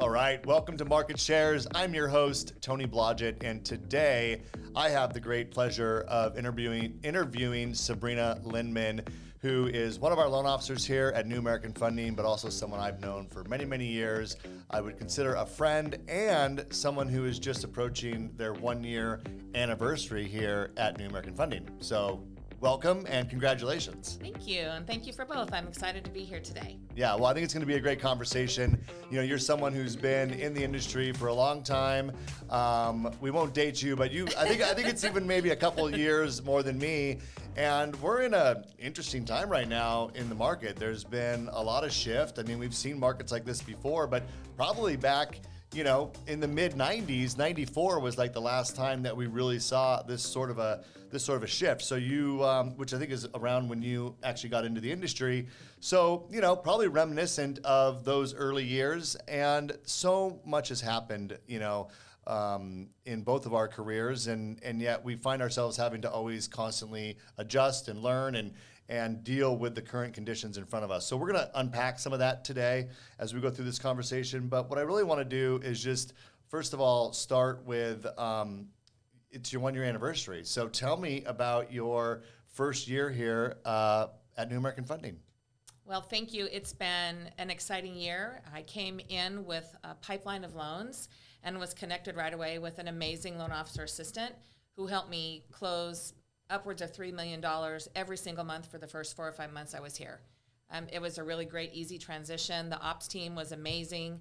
All right, welcome to Market Shares. I'm your host, Tony Blodgett, and today I have the great pleasure of interviewing Sabrina Linman, who is one of our loan officers here at New American Funding, but also someone I've known for many, many years. I would consider a friend and someone who is just approaching their 1-year anniversary here at New American Funding. So welcome and congratulations. Thank you, and thank you for both. I'm excited to be here today. Yeah, well, I think it's going to be a great conversation. You know, you're someone who's been in the industry for a long time. We won't date you, but I think it's even maybe a couple of years more than me. And we're in an interesting time right now in the market. There's been a lot of shift. I mean, we've seen markets like this before, but probably back, you know, in the mid 90s, 94 was like the last time that we really saw this sort of a shift. So you, which I think is around when you actually got into the industry. So, you know, probably reminiscent of those early years, and so much has happened, you know, in both of our careers, and yet we find ourselves having to always constantly adjust and learn and deal with the current conditions in front of us. So we're going to unpack some of that today as we go through this conversation. But what I really want to do is just, first of all, start with it's your 1-year anniversary. So tell me about your first year here at New American Funding. Well, thank you. It's been an exciting year. I came in with a pipeline of loans and was connected right away with an amazing loan officer assistant who helped me close upwards of $3 million every single month for the first 4 or 5 months I was here. It was a really great, easy transition. The ops team was amazing.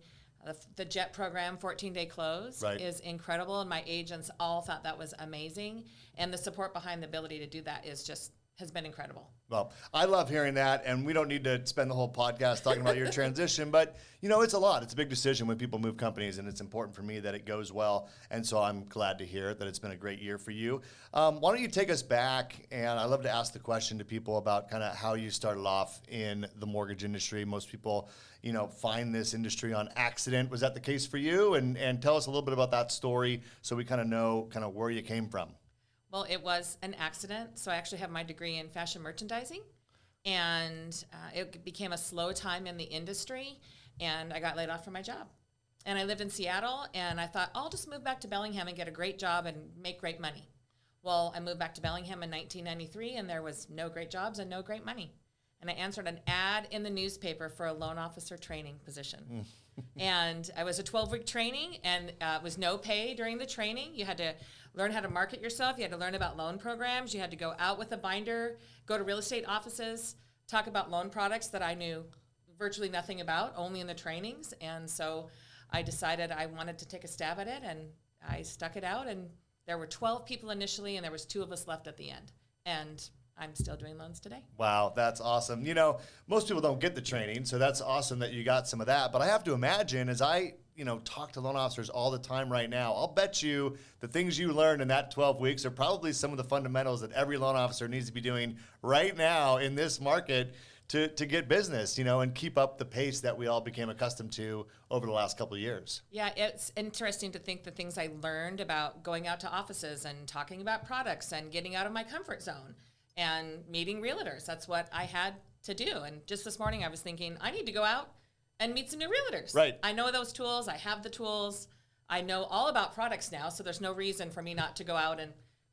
The JET program, 14-day close, right, is incredible, and my agents all thought that was amazing. And the support behind the ability to do that has been incredible. Well, I love hearing that, and we don't need to spend the whole podcast talking about your transition, but, you know, it's a lot. It's a big decision when people move companies, and it's important for me that it goes well, and so I'm glad to hear that it's been a great year for you. Why don't you take us back, and I love to ask the question to people about kind of how you started off in the mortgage industry. Most people, you know, find this industry on accident. Was that the case for you? And tell us a little bit about that story so we kind of know kind of where you came from. Well, it was an accident. So I actually have my degree in fashion merchandising, and it became a slow time in the industry, and I got laid off from my job. And I lived in Seattle, and I thought, I'll just move back to Bellingham and get a great job and make great money. Well, I moved back to Bellingham in 1993, and there was no great jobs and no great money. And I answered an ad in the newspaper for a loan officer training position. And I was a 12-week training, and it was no pay during the training. You had to learn how to market yourself. You had to learn about loan programs. You had to go out with a binder, go to real estate offices, talk about loan products that I knew virtually nothing about, only in the trainings. And so I decided I wanted to take a stab at it, and I stuck it out. And there were 12 people initially, and there was 2 of us left at the end. And I'm still doing loans today. Wow, that's awesome. You know, most people don't get the training, so that's awesome that you got some of that. But I have to imagine, as I, you know, talk to loan officers all the time right now, I'll bet you the things you learned in that 12 weeks are probably some of the fundamentals that every loan officer needs to be doing right now in this market to get business, you know, and keep up the pace that we all became accustomed to over the last couple of years. Yeah, it's interesting to think the things I learned about going out to offices and talking about products and getting out of my comfort zone and meeting realtors. That's what I had to do. And just this morning I was thinking, I need to go out and meet some new realtors. Right. I know those tools. I have the tools. I know all about products now, so there's no reason for me not to go out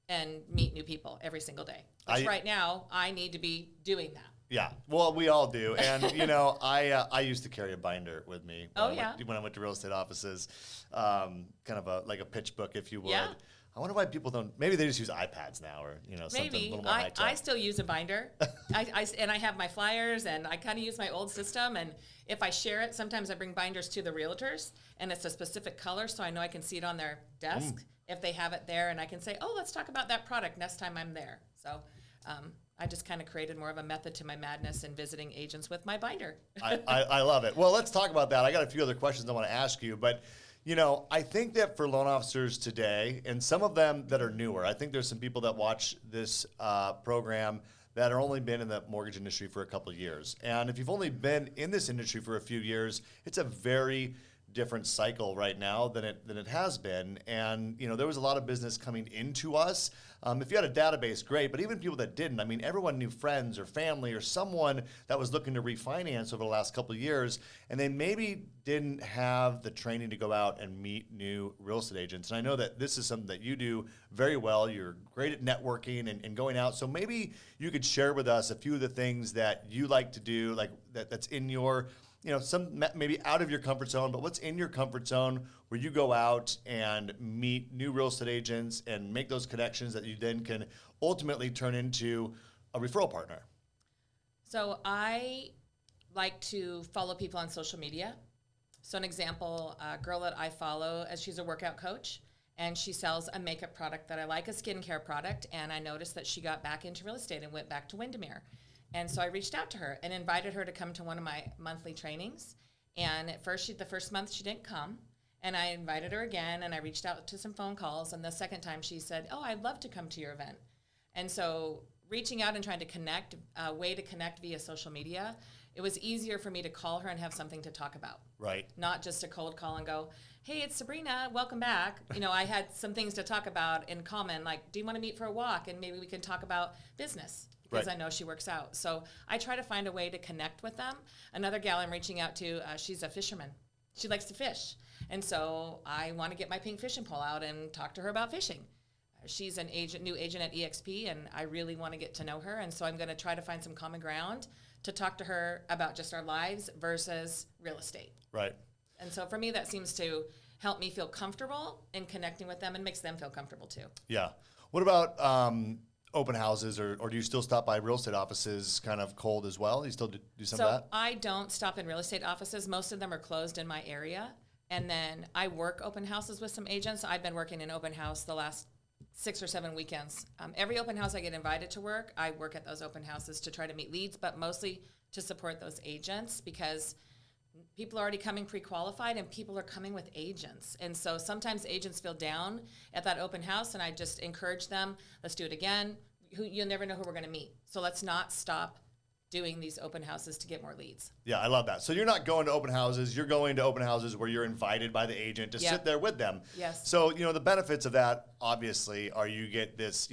and meet new people every single day. Which right now, I need to be doing that. Yeah, well, we all do. And, you know, I used to carry a binder with me when I went to real estate offices, kind of like a pitch book, if you would. Yeah. I wonder why people don't. Maybe they just use iPads now, or you know, something a little more high-tech. I still use a binder. I have my flyers, and I kind of use my old system. And if I share it, sometimes I bring binders to the realtors, and it's a specific color, so I know I can see it on their desk if they have it there, and I can say, "Oh, let's talk about that product next time I'm there." So. I just kind of created more of a method to my madness in visiting agents with my binder. I love it. Well, let's talk about that. I got a few other questions I want to ask you, but you know, I think that for loan officers today, and some of them that are newer, I think there's some people that watch this program that are only been in the mortgage industry for a couple of years. And if you've only been in this industry for a few years, it's a very different cycle right now than it has been. And there was a lot of business coming into us. If you had a database, great, but even people that didn't, I mean, everyone knew friends or family or someone that was looking to refinance over the last couple of years, and they maybe didn't have the training to go out and meet new real estate agents. And I know that this is something that you do very well. You're great at networking and going out. So maybe you could share with us a few of the things that you like to do, like that's in your some maybe out of your comfort zone, but what's in your comfort zone where you go out and meet new real estate agents and make those connections that you then can ultimately turn into a referral partner? So I like to follow people on social media. So an example, a girl that I follow, as she's a workout coach, and she sells a makeup product that I like, a skincare product, and I noticed that she got back into real estate and went back to Windermere. And so I reached out to her and invited her to come to one of my monthly trainings. And at first, the first month she didn't come. And I invited her again, and I reached out to some phone calls. And the second time she said, "Oh, I'd love to come to your event." And so reaching out and trying to connect, a way to connect via social media, it was easier for me to call her and have something to talk about. Right. Not just a cold call and go, "Hey, it's Sabrina, welcome back." I had some things to talk about in common, like, do you want to meet for a walk? And maybe we can talk about business. Because Right. I know she works out. So I try to find a way to connect with them. Another gal I'm reaching out to, she's a fisherman. She likes to fish. And so I want to get my pink fishing pole out and talk to her about fishing. She's an new agent at EXP, and I really want to get to know her. And so I'm going to try to find some common ground to talk to her about just our lives versus real estate. Right. And so for me, that seems to help me feel comfortable in connecting with them and makes them feel comfortable too. Yeah. What about open houses, or do you still stop by real estate offices kind of cold as well? You still do some of that? So I don't stop in real estate offices. Most of them are closed in my area. And then I work open houses with some agents. I've been working in open house the last 6 or 7 weekends. Every open house I get invited to work, I work at those open houses to try to meet leads, but mostly to support those agents because people are already coming pre-qualified and people are coming with agents. And so sometimes agents feel down at that open house, and I just encourage them, let's do it again. You'll never know who we're going to meet. So let's not stop doing these open houses to get more leads. Yeah, I love that. So you're not going to open houses. You're going to open houses where you're invited by the agent to sit there with them. Yes. So, the benefits of that, obviously, are you get this,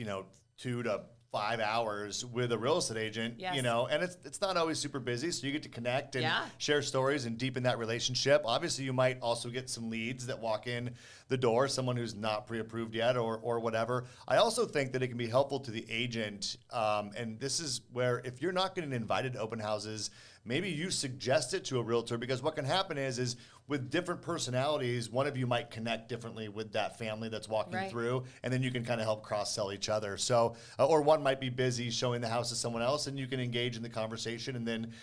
2 to 5 hours with a real estate agent, Yes. And it's not always super busy, so you get to connect and Yeah. share stories and deepen that relationship. Obviously, you might also get some leads that walk in the door, someone who's not pre-approved yet or whatever. I also think that it can be helpful to the agent, and this is where if you're not getting invited to open houses, maybe you suggest it to a realtor, because what can happen is with different personalities, one of you might connect differently with that family that's walking Right. through, and then you can kind of help cross-sell each other. So, or one might be busy showing the house to someone else, and you can engage in the conversation and then,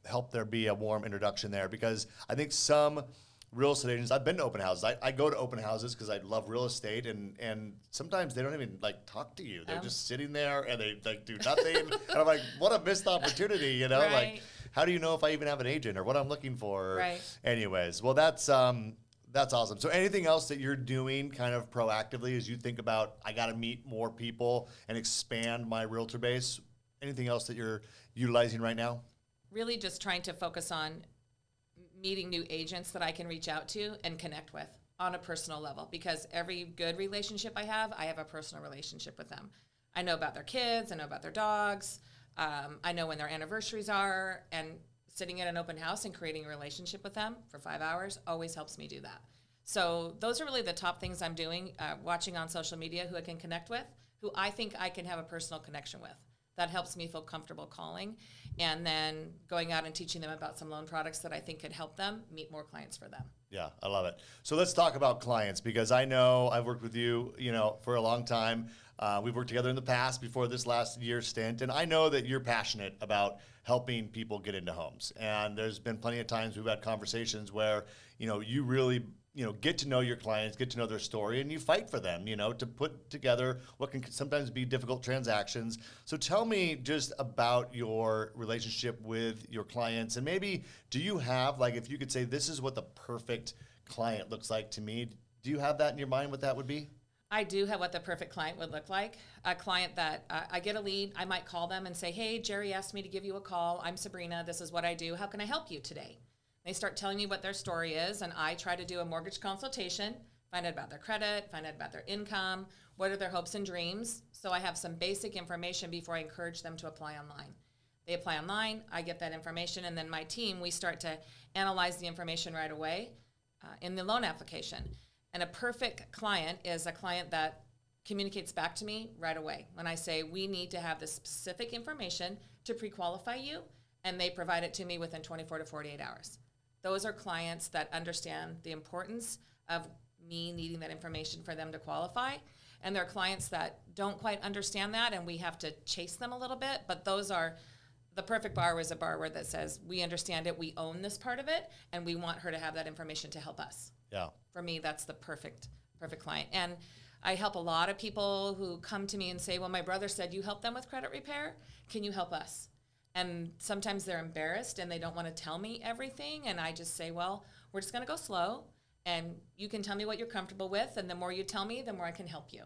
help there be a warm introduction there. Because I think some real estate agents, I've been to open houses. I go to open houses because I love real estate, and sometimes they don't even talk to you. They're just sitting there and they do nothing. And I'm like, what a missed opportunity, Right. How do you know if I even have an agent or what I'm looking for? Right. Anyways, well, that's awesome. So anything else that you're doing kind of proactively as you think about, I got to meet more people and expand my realtor base? Anything else that you're utilizing right now? Really just trying to focus on meeting new agents that I can reach out to and connect with on a personal level, because every good relationship I have a personal relationship with them. I know about their kids, I know about their dogs, I know when their anniversaries are, and sitting at an open house and creating a relationship with them for 5 hours always helps me do that. So those are really the top things I'm doing, watching on social media who I can connect with, who I think I can have a personal connection with. That helps me feel comfortable calling, and then going out and teaching them about some loan products that I think could help them meet more clients for them. Yeah, I love it. So let's talk about clients, because I know I've worked with you, for a long time. We've worked together in the past before this last year stint, and I know that you're passionate about helping people get into homes. And there's been plenty of times we've had conversations where, you really, get to know your clients, get to know their story, and you fight for them, to put together what can sometimes be difficult transactions. So tell me just about your relationship with your clients, and maybe do you have, if you could say, this is what the perfect client looks like to me, do you have that in your mind, what that would be? I do have what the perfect client would look like. A client that I get a lead, I might call them and say, "Hey, Jerry asked me to give you a call. I'm Sabrina. This is what I do. How can I help you today?" They start telling me what their story is, and I try to do a mortgage consultation, find out about their credit, find out about their income, what are their hopes and dreams. So I have some basic information before I encourage them to apply online. They apply online, I get that information, and then my team, we start to analyze the information right away in the loan application. And a perfect client is a client that communicates back to me right away. When I say, we need to have this specific information to pre-qualify you, and they provide it to me within 24 to 48 hours. Those are clients that understand the importance of me needing that information for them to qualify. And there are clients that don't quite understand that, and we have to chase them a little bit. But those are, the perfect borrower is a borrower that says, we understand it, we own this part of it, and we want her to have that information to help us. Yeah. For me, that's the perfect client. And I help a lot of people who come to me and say, well, my brother said you help them with credit repair. Can you help us? And sometimes they're embarrassed and they don't want to tell me everything. And I just say, well, we're just going to go slow. And you can tell me what you're comfortable with. And the more you tell me, the more I can help you.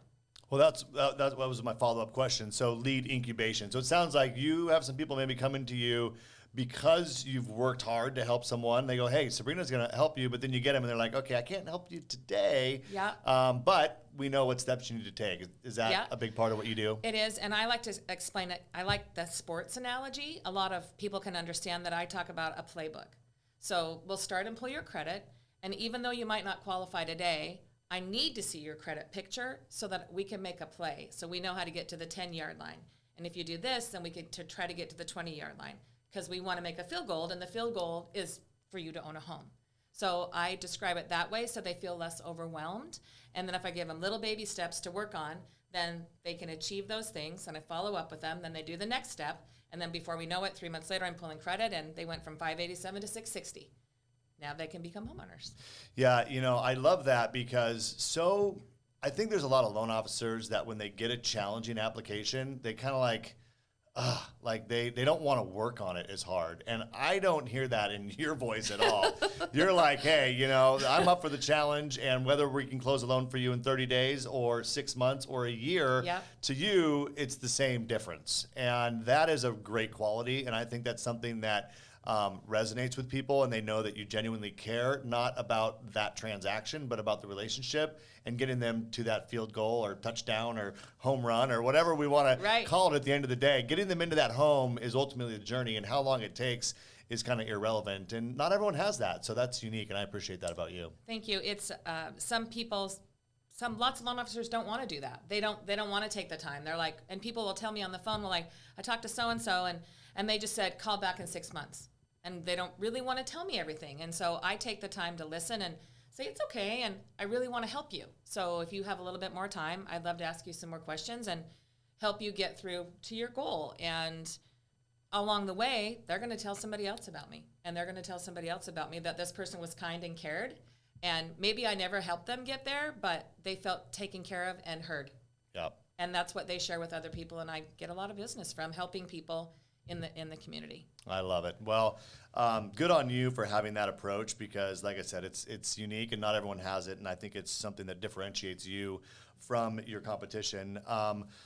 Well, that was my follow-up question. So lead incubation. So it sounds like you have some people maybe coming to you because you've worked hard to help someone. They go, hey, Sabrina's going to help you. But then you get them and they're like, okay, I can't help you today. Yeah. But we know what steps you need to take. Is that a big part of what you do? It is. And I like to explain it. I like the sports analogy. A lot of people can understand that I talk about a playbook. So we'll start and pull your credit. And even though you might not qualify today, I need to see your credit picture so that we can make a play. So we know how to get to the 10-yard line. And if you do this, then we can try to get to the 20-yard line, because we want to make a field goal, and the field goal is for you to own a home. So I describe it that way so they feel less overwhelmed. And then if I give them little baby steps to work on, then they can achieve those things, and I follow up with them. Then they do the next step, and then before we know it, 3 months later, I'm pulling credit, and they went from 587 to 660. Now they can become homeowners. Yeah, I love that, because I think there's a lot of loan officers that when they get a challenging application, they kind of like they don't want to work on it as hard. And I don't hear that in your voice at all. You're like, hey, I'm up for the challenge, and whether we can close a loan for you in 30 days or 6 months or a year, to you, it's the same difference. And that is a great quality. And I think that's something that resonates with people, and they know that you genuinely care, not about that transaction, but about the relationship and getting them to that field goal or touchdown or home run or whatever we want to call it at the end of the day. Getting them into that home is ultimately the journey, and how long it takes is kind of irrelevant. And not everyone has that, so that's unique, and I appreciate that about you. Thank you. It's lots of loan officers don't want to do that. They don't want to take the time. They're like, and people will tell me on the phone, well, like, I talked to so-and-so, and they just said, call back in 6 months. And they don't really want to tell me everything. And so I take the time to listen and say, it's okay, and I really want to help you. So if you have a little bit more time, I'd love to ask you some more questions and help you get through to your goal. And along the way, they're going to tell somebody else about me. And they're going to tell somebody else about me that this person was kind and cared. And maybe I never helped them get there, but they felt taken care of and heard. Yep. And that's what they share with other people. And I get a lot of business from helping people in the community. I love it. Well, good on you for having that approach, because like I said, it's unique and not everyone has it. And I think it's something that differentiates you from your competition.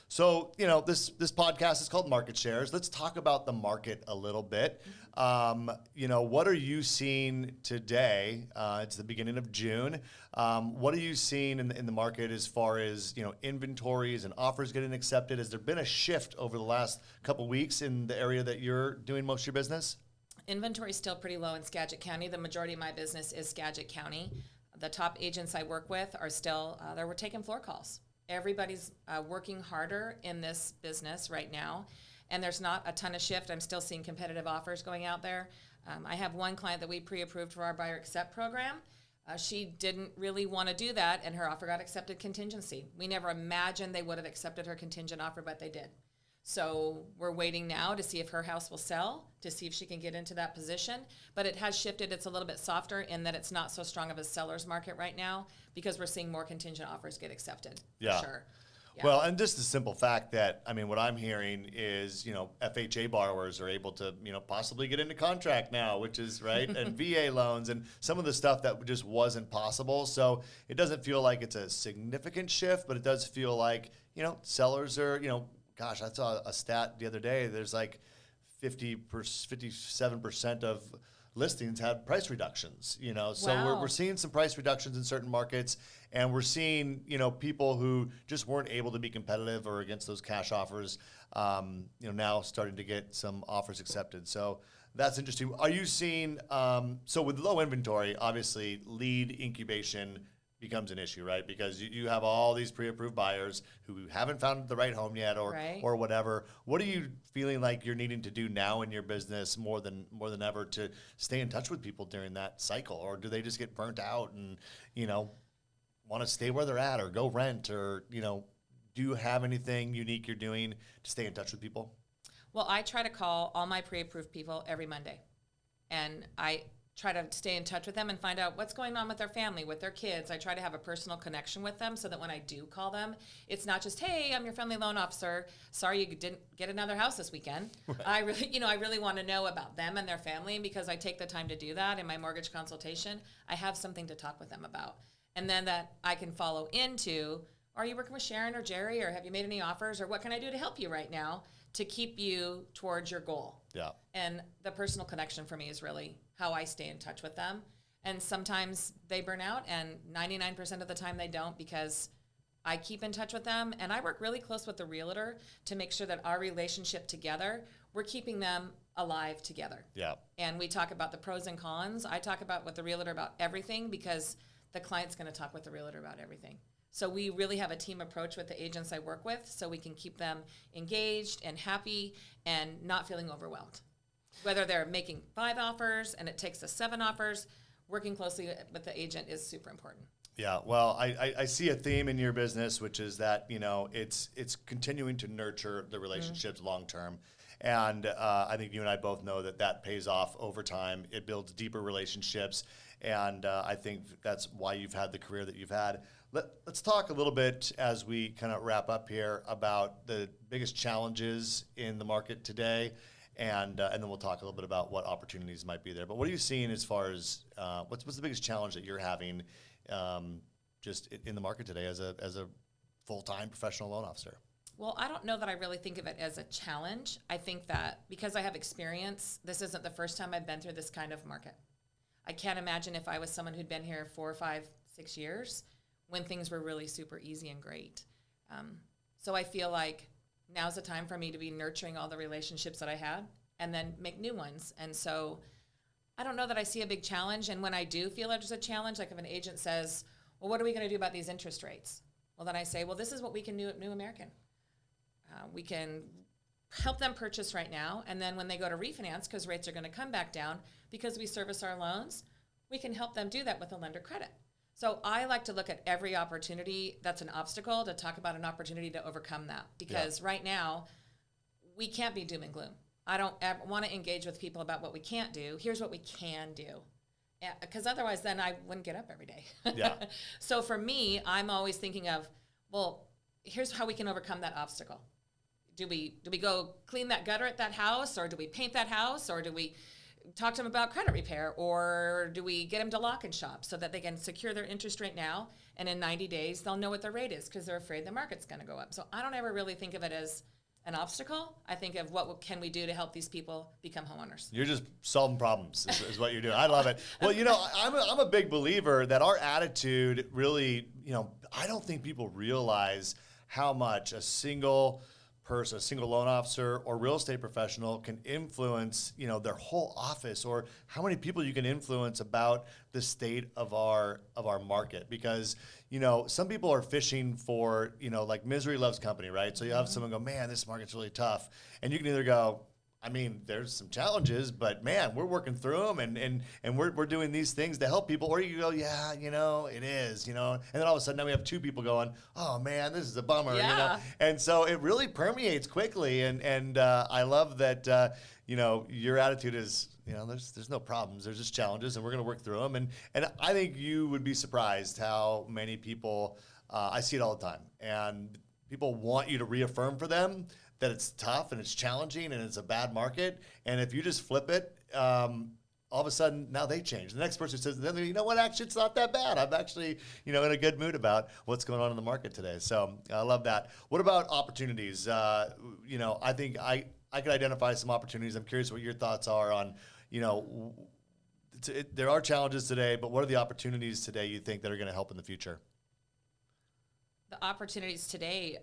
So, this podcast is called Market Shares. Let's talk about the market a little bit. What are you seeing today? It's the beginning of June. What are you seeing in the market as far as, inventories and offers getting accepted? Has there been a shift over the last couple weeks in the area that you're doing most of your business? Inventory is still pretty low in Skagit County. The majority of my business is Skagit County. The top agents I work with are still, we're taking floor calls. Everybody's working harder in this business right now, and there's not a ton of shift. I'm still seeing competitive offers going out there. I have one client that we pre-approved for our Buyer Accept program. She didn't really want to do that, and her offer got accepted contingency. We never imagined they would have accepted her contingent offer, but they did. So we're waiting now to see if her house will sell, to see if she can get into that position. But it has shifted. It's a little bit softer in that it's not so strong of a seller's market right now, because we're seeing more contingent offers get accepted. Yeah. For sure. Yeah. Well, and just the simple fact that, what I'm hearing is, FHA borrowers are able to, possibly get into contract now, which is right, and VA loans and some of the stuff that just wasn't possible. So it doesn't feel like it's a significant shift, but it does feel like, sellers are, gosh, I saw a stat the other day. There's like 57% of listings had price reductions, so Wow. we're seeing some price reductions in certain markets, and we're seeing, people who just weren't able to be competitive or against those cash offers, now starting to get some offers accepted. So that's interesting. Are you seeing, so with low inventory, obviously lead incubation becomes an issue, right? Because you have all these pre-approved buyers who haven't found the right home yet, or whatever. What are you feeling like you're needing to do now in your business more than ever to stay in touch with people during that cycle? Or do they just get burnt out and, want to stay where they're at or go rent, or, do you have anything unique you're doing to stay in touch with people? Well, I try to call all my pre-approved people every Monday, and I try to stay in touch with them and find out what's going on with their family, with their kids. I try to have a personal connection with them so that when I do call them, it's not just, hey, I'm your friendly loan officer. Sorry you didn't get another house this weekend. Right. I really want to know about them and their family, and because I take the time to do that in my mortgage consultation, I have something to talk with them about. And then that I can follow into, are you working with Sharon or Jerry, or have you made any offers, or what can I do to help you right now to keep you towards your goal? Yeah. And the personal connection for me is really how I stay in touch with them. And sometimes they burn out, and 99% of the time they don't, because I keep in touch with them, and I work really close with the realtor to make sure that our relationship together, we're keeping them alive together. Yeah. And we talk about the pros and cons. I talk about with the realtor about everything, because the client's going to talk with the realtor about everything. So we really have a team approach with the agents I work with, so we can keep them engaged and happy and not feeling overwhelmed. Whether they're making 5 offers and it takes us 7 offers, working closely with the agent is super important. Yeah, well, I see a theme in your business, which is that, it's continuing to nurture the relationships long term. And I think you and I both know that pays off over time. It builds deeper relationships. And I think that's why you've had the career that you've had. Let's talk a little bit as we kind of wrap up here about the biggest challenges in the market today. And then we'll talk a little bit about what opportunities might be there. But what are you seeing as far as what's the biggest challenge that you're having just in the market today as a full-time professional loan officer? Well, I don't know that I really think of it as a challenge. I think that because I have experience, this isn't the first time I've been through this kind of market. I can't imagine if I was someone who'd been here 4, 5, 6 years when things were really super easy and great. So I feel like now's the time for me to be nurturing all the relationships that I had and then make new ones. And so I don't know that I see a big challenge. And when I do feel there's a challenge, like if an agent says, well, what are we going to do about these interest rates? Well, then I say, well, this is what we can do at New American. We can help them purchase right now, and then when they go to refinance, because rates are going to come back down, because we service our loans, we can help them do that with a lender credit. So I like to look at every opportunity that's an obstacle to talk about an opportunity to overcome that, because right now we can't be doom and gloom. I don't want to engage with people about what we can't do. Here's what we can do, because otherwise then I wouldn't get up every day. Yeah. So for me, I'm always thinking of, well, here's how we can overcome that obstacle. Do we go clean that gutter at that house, or do we paint that house, or do we talk to them about credit repair, or do we get them to lock and shop so that they can secure their interest rate now, and in 90 days they'll know what their rate is because they're afraid the market's going to go up. So I don't ever really think of it as an obstacle. I think of what can we do to help these people become homeowners. You're just solving problems is what you're doing. I love it. Well, I'm a big believer that our attitude really, I don't think people realize how much a single person, a single loan officer or real estate professional can influence, their whole office, or how many people you can influence about the state of our market. Because, some people are fishing for, like misery loves company, right? So you have someone go, man, this market's really tough. And you can either go, I mean, there's some challenges, but man, we're working through them, and we're doing these things to help people. Or you go, yeah, it is, and then all of a sudden now we have 2 people going, oh man, this is a bummer, And so it really permeates quickly, and I love that, your attitude is, there's no problems, there's just challenges, and we're going to work through them. And I think you would be surprised how many people, I see it all the time, and people want you to reaffirm for them that it's tough and it's challenging and it's a bad market. And if you just flip it, all of a sudden now they change. The next person says, you know what, actually it's not that bad. I'm actually, in a good mood about what's going on in the market today. So I love that. What about opportunities? I think I could identify some opportunities. I'm curious what your thoughts are on, there are challenges today, but what are the opportunities today you think that are going to help in the future? The opportunities today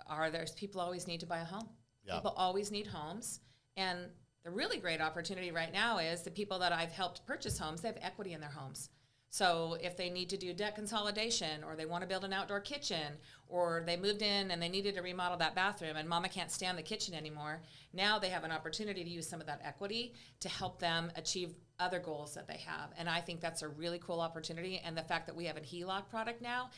are there's people always need to buy a home. Yeah. People always need homes. And the really great opportunity right now is the people that I've helped purchase homes, they have equity in their homes. So if they need to do debt consolidation, or they want to build an outdoor kitchen, or they moved in and they needed to remodel that bathroom and mama can't stand the kitchen anymore, now they have an opportunity to use some of that equity to help them achieve other goals that they have. And I think that's a really cool opportunity. And the fact that we have a HELOC product now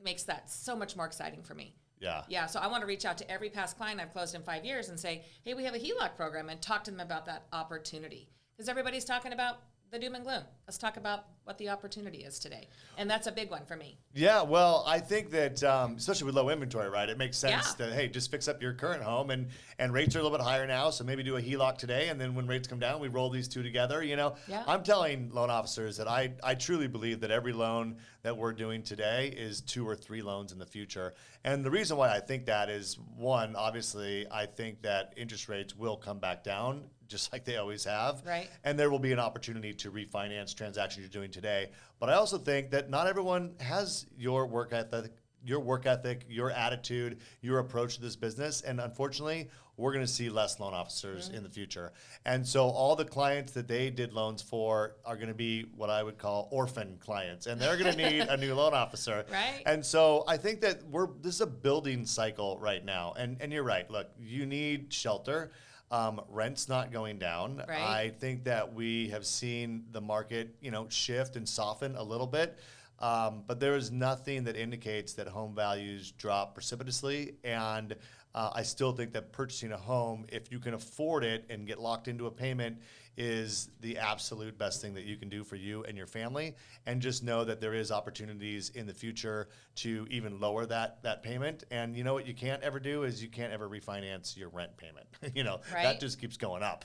makes that so much more exciting for me. Yeah. Yeah, so I want to reach out to every past client I've closed in 5 years and say, hey, we have a HELOC program, and talk to them about that opportunity. Because everybody's talking about the doom and gloom. Let's talk about what the opportunity is today. And that's a big one for me. Yeah, well, I think that, especially with low inventory, right, it makes sense Yeah. that, hey, just fix up your current home, and rates are a little bit higher now, so maybe do a HELOC today, and then when rates come down, we roll these two together, you know? Yeah. I'm telling loan officers that I truly believe that every loan that we're doing today is 2 or 3 loans in the future. And the reason why I think that is, one, obviously, I think that interest rates will come back down, just like they always have. Right. And there will be an opportunity to refinance transactions you're doing today. But I also think that not everyone has your work ethic, your attitude, your approach to this business. And unfortunately, we're going to see less loan officers in the future. And so all the clients that they did loans for are going to be what I would call orphan clients. And they're going to need a new loan officer. Right. And so I think that this is a building cycle right now. And you're right. Look, you need shelter. Rent's not going down. Right. I think that we have seen the market, shift and soften a little bit. But there is nothing that indicates that home values drop precipitously. And I still think that purchasing a home, if you can afford it and get locked into a payment, is the absolute best thing that you can do for you and your family. And just know that there is opportunities in the future to even lower that payment. And you know what you can't ever do is you can't ever refinance your rent payment. Right. That just keeps going up.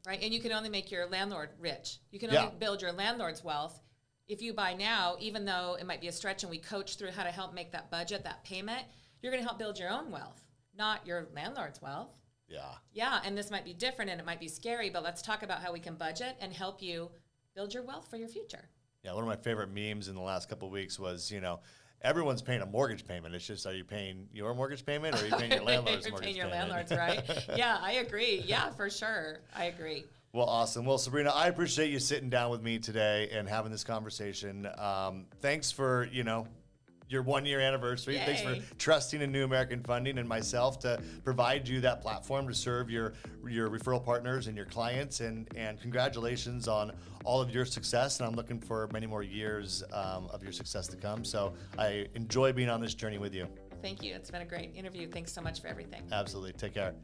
Right, and you can only make your landlord rich. You can only build your landlord's wealth. If you buy now, even though it might be a stretch and we coach through how to help make that budget, that payment, you're going to help build your own wealth, not your landlord's wealth. Yeah. Yeah, and this might be different and it might be scary, but let's talk about how we can budget and help you build your wealth for your future. Yeah, one of my favorite memes in the last couple of weeks was, everyone's paying a mortgage payment. It's just, are you paying your mortgage payment, or are you paying your landlord's You're mortgage paying your payment? landlord's, right? Yeah, I agree. Yeah, for sure. I agree. Well, awesome. Well, Sabrina, I appreciate you sitting down with me today and having this conversation. Thanks for, your 1-year anniversary. Yay. Thanks for trusting in New American Funding and myself to provide you that platform to serve your referral partners and your clients. And congratulations on all of your success. And I'm looking for many more years of your success to come. So I enjoy being on this journey with you. Thank you. It's been a great interview. Thanks so much for everything. Absolutely. Take care.